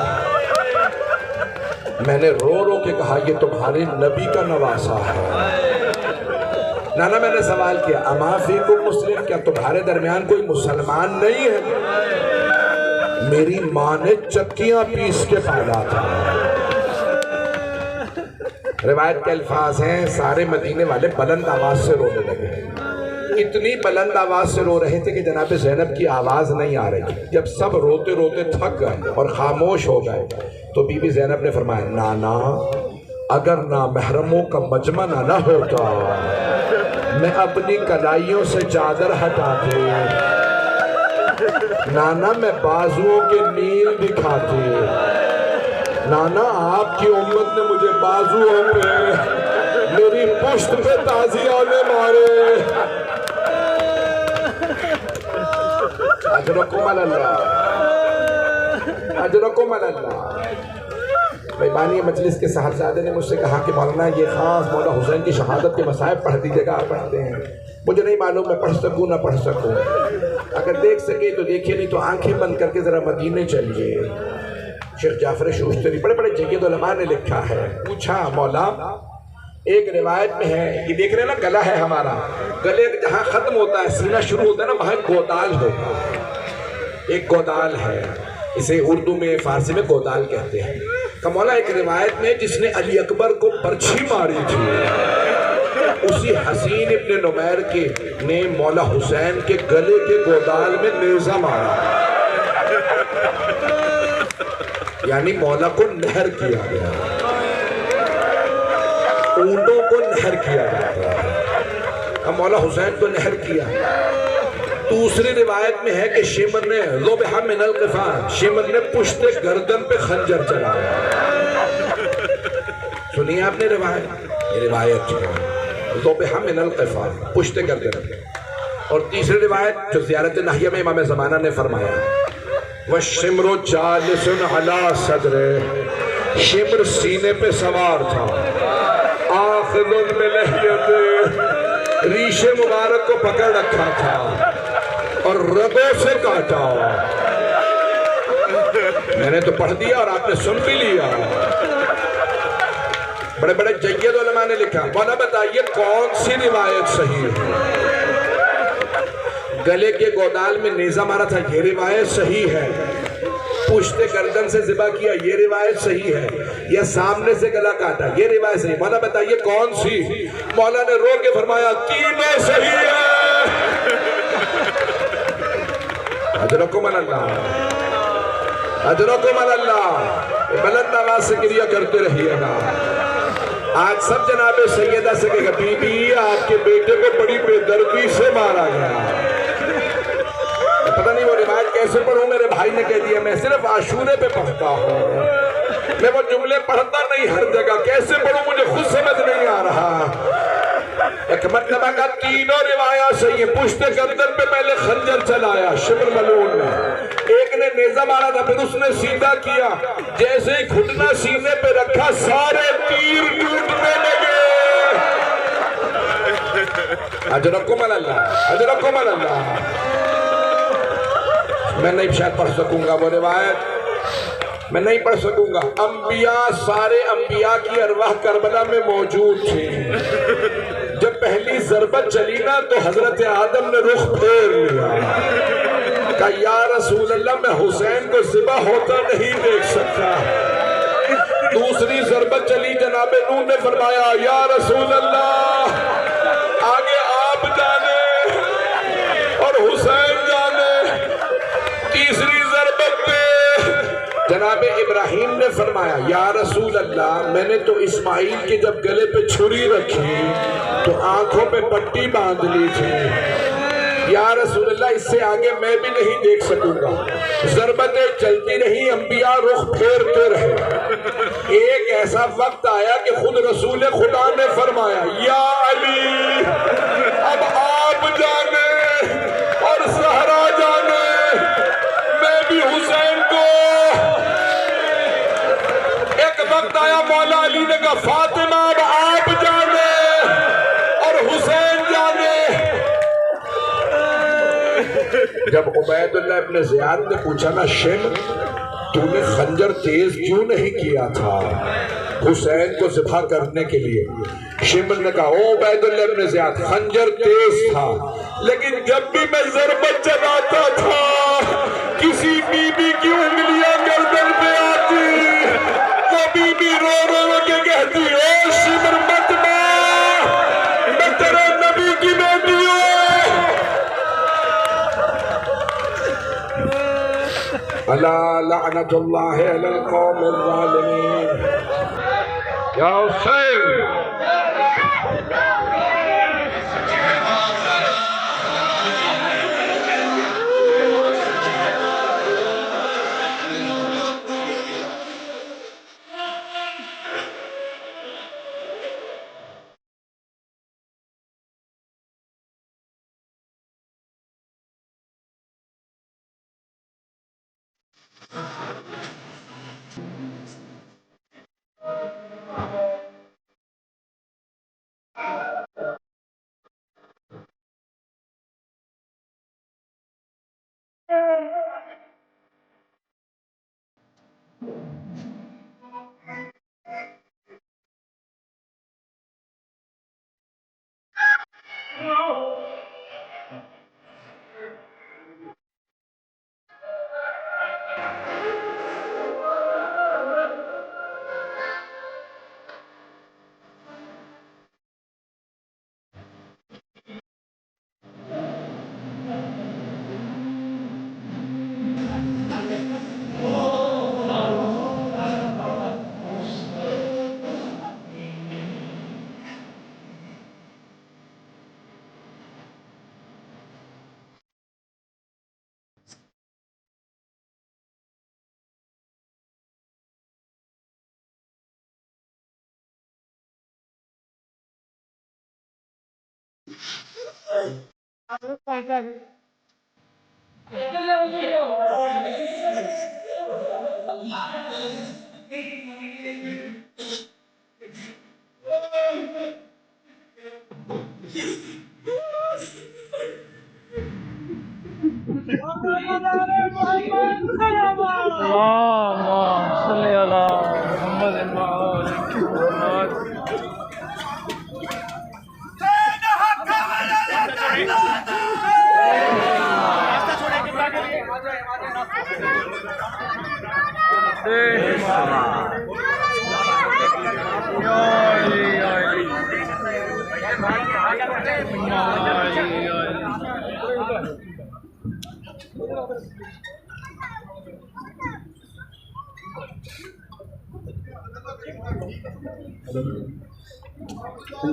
میں نے رو رو کے کہا یہ تمہارے نبی کا نواسا ہے. نانا میں نے سوال کیا اما فیکم مسلم، کیا تمہارے درمیان کوئی مسلمان نہیں ہے؟ میری ماں نے چکیاں پیس کے پالا تھا. روایت کے الفاظ ہیں سارے مدینے والے بلند آواز سے رونے لگے. اتنی بلند آواز سے رو رہے تھے کہ جناب زینب کی آواز نہیں آ رہی. جب سب روتے روتے تھک گئے اور خاموش ہو گئے تو بی بی زینب نے فرمایا نانا اگر نامحرموں کا مجمع نہ ہوتا میں اپنی کلائیوں سے چادر ہٹاتے، نانا میں بازوؤں کے نیل دکھاتے. نانا آپ کی امت نے مجھے بازوؤں پہ میری پشت پہ تازیانے مارے. اجرکم اللہ، اجرکم اللہ. بانی مجلس کے صاحبزادے نے مجھ سے کہا کہ مولانا یہ خاص مولا حسین کی شہادت کے مصائب پڑھ دیجیے گا. آپ پڑھتے ہیں؟ مجھے نہیں معلوم میں پڑھ سکوں نہ پڑھ سکوں. اگر دیکھ سکے تو دیکھیے، نہیں تو آنکھیں بند کر کے ذرا مدینے چلیے. شیخ جعفر شوشتری بڑے بڑے جید علماء نے لکھا ہے. پوچھا مولا ایک روایت میں ہے، یہ دیکھ رہے ہیں نا گلا ہے ہمارا، گلے جہاں ختم ہوتا ہے سینہ شروع ہوتا ہے نا وہاں ایک گودال ہوتا ہے. ایک گودال ہے. اسے اردو میں فارسی میں گودال کہتے ہیں. کہ مولا ایک روایت میں جس نے علی اکبر کو برچھی ماری تھی اسی حسین ابن نمیر کے نے مولا حسین کے گلے کے گودال میں نیزہ مارا, یعنی مولا کو نہر کیا گیا, اونٹوں کو نہر کیا جاتا ہے, اب مولا حسین کو نہر کیا. دوسری روایت میں ہے کہ شمر نے ذبح من القفا, شمر نے پشت گردن پہ خنجر چلایا. سنیے آپ نے روایت, یہ روایت ذبح من القفا, پشت گردن پہ. اور تیسری روایت جو زیارت ناحیہ میں امام زمانہ نے فرمایا وَالشِّمْرُ جَالِسٌ عَلَىٰ صَدْرِهِ, شمر سینے پہ سوار تھا, آخذٌ بِلِحْيَتِهِ, ریش مبارک کو پکڑ رکھا تھا اور رگوں سے کاٹا. میں نے تو پڑھ دیا اور آپ نے سن بھی لیا. بڑے بڑے جید علماء نے لکھا, مولا بتائیے کون سی روایت صحیح ہے؟ گلے کے گودال میں نیزہ مارا تھا, یہ روایت صحیح ہے. پشت گردن سے ذبح کیا, یہ روایت صحیح ہے. یا سامنے سے گلا کاٹا, یہ روایت صحیح. مولا بتائیے کون سی؟ مولا نے رو کے فرمایا تینوں صحیح ہے. اجرکم اللہ, اجرکم اللہ. بلند آواز سے گریہ کرتے رہیے گا. آج سب جناب سیدہ سے کہے گا بی بی آپ کے بیٹے کو بڑی بے دردی سے مارا گیا. پتہ نہیں وہ روایت کیسے پڑھوں, میرے بھائی نے کہہ دیا میں صرف عاشورے پہ پڑھتا ہوں, میں وہ جملے پڑھتا نہیں ہر جگہ, کیسے پڑھوں مجھے خود سمجھ نہیں آ رہا. ایک مرتبہ کا تینوں روایات صحیح ہیں. پشت گردن پہ پہلے خنجر چلایا شمر ملعون نے, ایک نے نیزہ مارا تھا, پھر اس نے سیدھا کیا, جیسے ہی گھٹنا سینے پہ رکھا سارے تیر ٹوٹنے لگے. اجرکم اللہ, اجرکم اللہ. میں نہیں شاید پڑھ سکوں گا وہ روایت, میں نہیں پڑھ سکوں گا. انبیاء, سارے انبیاء کی ارواح کربلا میں موجود تھی. جب پہلی ضربت چلی نا تو حضرت آدم نے رخ پھیر لیا, کہا یا رسول اللہ میں حسین کو ذبح ہوتا نہیں دیکھ سکتا. دوسری ضربت چلی, جناب نوح نے فرمایا یا رسول اللہ آگے آپ جانے اور حسین جانے. تیسری ضربت پہ جناب ابراہیم نے فرمایا یا رسول اللہ میں نے تو اسماعیل کے جب گلے پہ چھری رکھی تو آنکھوں پہ پٹی باندھ لی تھی, یا رسول اللہ اس سے آگے میں بھی نہیں دیکھ سکوں گا. ضربتیں چلتی رہی, انبیاء رخ پھیرتے رہے. ایک ایسا وقت آیا کہ خود رسول خدا نے فرمایا یا علی اب آپ جانے اور زہرا جانے, میں بھی حسین کو. ایک وقت آیا مولا علی نے کہا فاطمہ اب آپ جانے اور حسین جانے. جب عبید اللہ ابن زیاد نے پوچھا نا شمر تو نے خنجر تیز کیوں نہیں کیا تھا حسین کو ذبح کرنے کے لیے, شمر نے کہا او عبید اللہ ابن زیاد خنجر تیز تھا لیکن جب بھی میں ضربت چلاتا تھا کسی بی بی کی انگلیاں گردن پہ آتی, وہ بی بی رو رو کے کہتی اے شمر مت مار, میں تیرے نبی کی بیٹی ہوں. الا لعنت اللہ علی القوم الظالمین. یا حسین اللهم صل على محمد وعلى محمد.